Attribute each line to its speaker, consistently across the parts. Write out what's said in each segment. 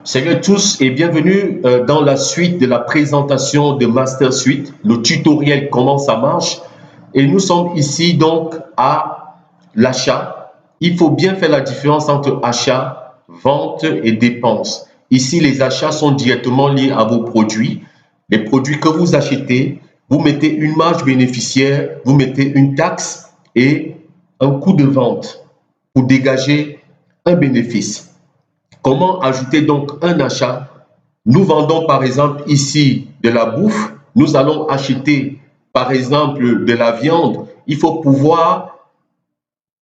Speaker 1: Salut à tous et bienvenue dans la suite de la présentation de Master Suite, le tutoriel comment ça marche. Et nous sommes ici donc à l'achat. Il faut bien faire la différence entre achat, vente et dépenses. Ici, les achats sont directement liés à vos produits. Les produits que vous achetez, vous mettez une marge bénéficiaire, vous mettez une taxe et un coût de vente pour dégager un bénéfice. Comment ajouter donc un achat? Nous vendons par exemple ici de la bouffe. Nous allons acheter par exemple de la viande. Il faut pouvoir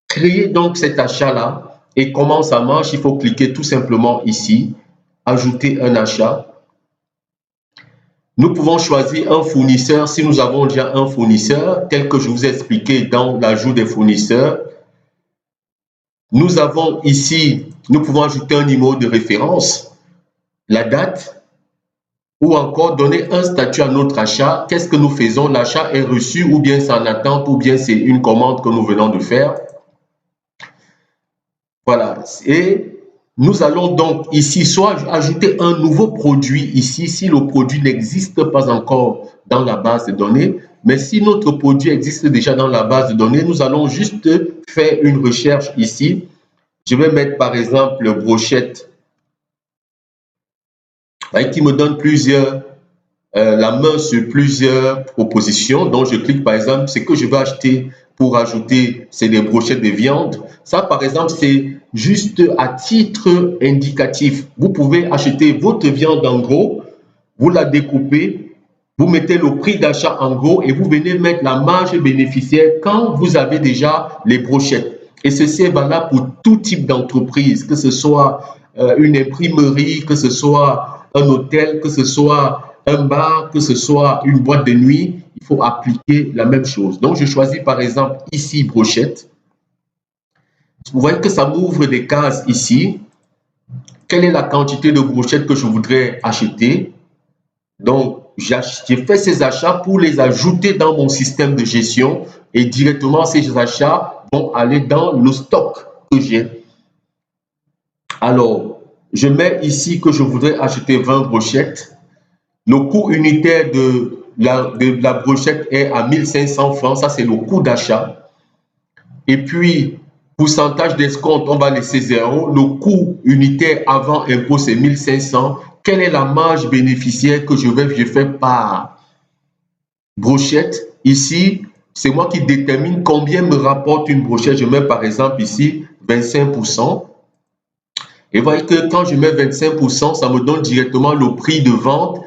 Speaker 1: créer donc cet achat-là. Et comment ça marche? Il faut cliquer tout simplement ici, ajouter un achat. Nous pouvons choisir un fournisseur si nous avons déjà un fournisseur, tel que je vous ai expliqué dans l'ajout des fournisseurs. Nous avons ici, nous pouvons ajouter un numéro de référence, la date, ou encore donner un statut à notre achat. Qu'est-ce que nous faisons? L'achat est reçu ou bien c'est en attente ou bien c'est une commande que nous venons de faire. Voilà. Et nous allons donc ici soit ajouter un nouveau produit ici si le produit n'existe pas encore dans la base de données. Mais si notre produit existe déjà dans la base de données, nous allons juste faire une recherche ici. Je vais mettre par exemple brochette qui me donne la main sur plusieurs propositions. Donc, je clique par exemple, ce que je vais acheter pour ajouter, c'est des brochettes de viande. Ça, par exemple, c'est juste à titre indicatif. Vous pouvez acheter votre viande en gros, vous la découpez, vous mettez le prix d'achat en gros et vous venez mettre la marge bénéficiaire quand vous avez déjà les brochettes. Et ceci est valable pour tout type d'entreprise, que ce soit une imprimerie, que ce soit un hôtel, que ce soit un bar, que ce soit une boîte de nuit, il faut appliquer la même chose. Donc, je choisis par exemple ici brochette. Vous voyez que ça m'ouvre des cases ici. Quelle est la quantité de brochettes que je voudrais acheter? Donc, j'ai fait ces achats pour les ajouter dans mon système de gestion et directement ces achats vont aller dans le stock que j'ai. Alors, je mets ici que je voudrais acheter 20 brochettes. Le coût unitaire de la brochette est à 1500 francs. Ça, c'est le coût d'achat. Et puis, pourcentage d'escompte, on va laisser 0. Le coût unitaire avant impôt, c'est 1500. Quelle est la marge bénéficiaire que je fais par brochette? Ici, c'est moi qui détermine combien me rapporte une brochette. Je mets par exemple ici 25%. Et vous voyez que quand je mets 25%, ça me donne directement le prix de vente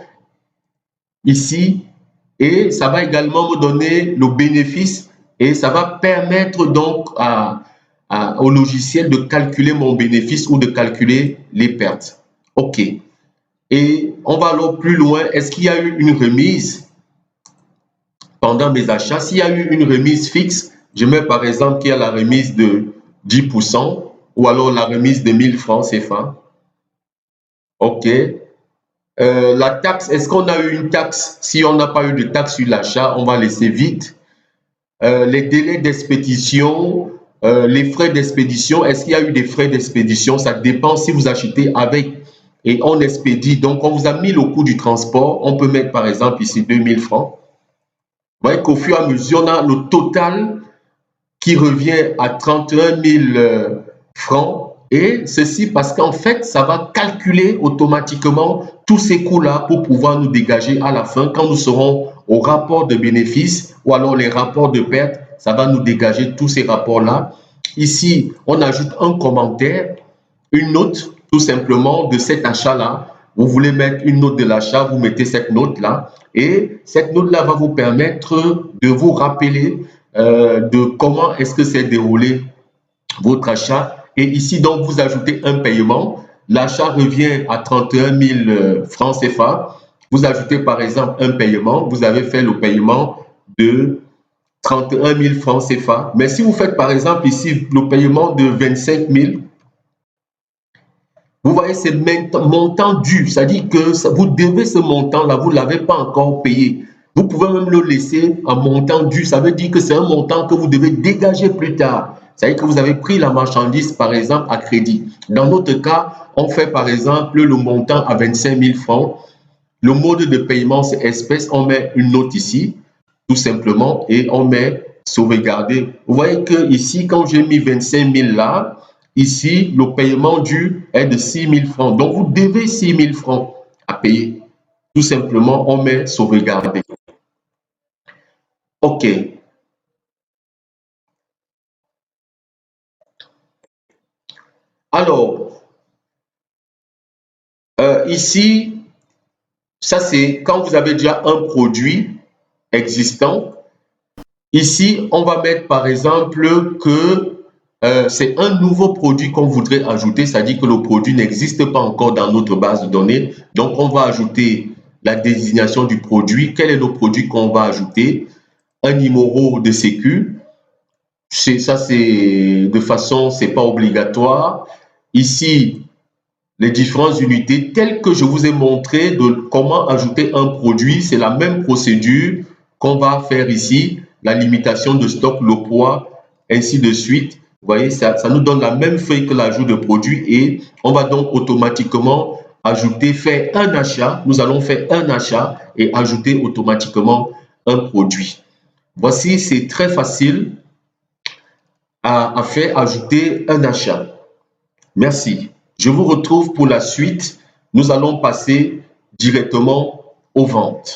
Speaker 1: ici. Et ça va également me donner le bénéfice et ça va permettre donc au logiciel de calculer mon bénéfice ou de calculer les pertes. OK. Et on va aller plus loin. Est-ce qu'il y a eu une remise pendant mes achats? S'il y a eu une remise fixe, je mets par exemple qu'il y a la remise de 10% ou alors la remise de 1000 francs CFA. OK. La taxe, est-ce qu'on a eu une taxe? Si on n'a pas eu de taxe sur l'achat, on va laisser vide. Les délais d'expédition, les frais d'expédition, est-ce qu'il y a eu des frais d'expédition? Ça dépend si vous achetez avec et on expédie. Donc, on vous a mis le coût du transport. On peut mettre par exemple ici 2000 francs. Vous voyez qu'au fur et à mesure, on a le total qui revient à 31 000 francs. Et ceci parce qu'en fait, ça va calculer automatiquement tous ces coûts-là pour pouvoir nous dégager à la fin, quand nous serons au rapport de bénéfices ou alors les rapports de pertes, ça va nous dégager tous ces rapports-là. Ici, on ajoute un commentaire, une note tout simplement de cet achat-là. Vous voulez mettre une note de l'achat, vous mettez cette note-là. Et cette note-là va vous permettre de vous rappeler de comment est-ce que s'est déroulé votre achat. Et ici, donc, vous ajoutez un paiement. L'achat revient à 31 000 francs CFA. Vous ajoutez par exemple un paiement. Vous avez fait le paiement de 31 000 francs CFA. Mais si vous faites par exemple ici le paiement de 25 000, vous voyez, c'est montant dû. C'est-à-dire que vous devez ce montant-là, vous ne l'avez pas encore payé. Vous pouvez même le laisser en montant dû. Ça veut dire que c'est un montant que vous devez dégager plus tard. C'est-à-dire que vous avez pris la marchandise, par exemple, à crédit. Dans notre cas, on fait par exemple le montant à 25 000 francs. Le mode de paiement, c'est espèce. On met une note ici, tout simplement, et on met sauvegarder. Vous voyez que ici, quand j'ai mis 25 000 là, ici, le paiement dû est de 6 000 francs. Donc, vous devez 6 000 francs à payer. Tout simplement, on met sauvegarder. OK. Alors, ici, ça c'est quand vous avez déjà un produit existant. Ici, on va mettre par exemple que c'est un nouveau produit qu'on voudrait ajouter, c'est-à-dire que le produit n'existe pas encore dans notre base de données. Donc, on va ajouter la désignation du produit. Quel est le produit qu'on va ajouter? Un numéro de sécu. Ça, c'est de façon, c'est pas obligatoire. Ici, les différentes unités telles que je vous ai montré de comment ajouter un produit. C'est la même procédure qu'on va faire ici, la limitation de stock, le poids, ainsi de suite. Vous voyez, ça nous donne la même feuille que l'ajout de produit et on va donc automatiquement ajouter, faire un achat. Nous allons faire un achat et ajouter automatiquement un produit. Voici, c'est très facile à faire ajouter un achat. Merci. Je vous retrouve pour la suite. Nous allons passer directement aux ventes.